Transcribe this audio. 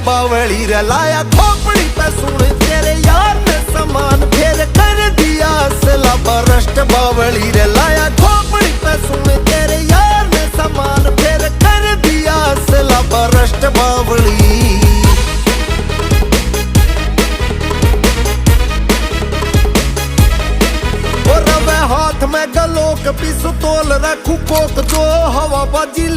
बावली रे लाया खोपड़ी पे सुन तेरे यार ने समान फिर कर दिया असला बरस्ट बावली रे लाया खोपड़ी पे सुन तेरे यार ने समान फिर कर दिया असला बरस्ट बावली। हाथ में गलोक पिस्तौल रखू कोक जो हवा बाजी ले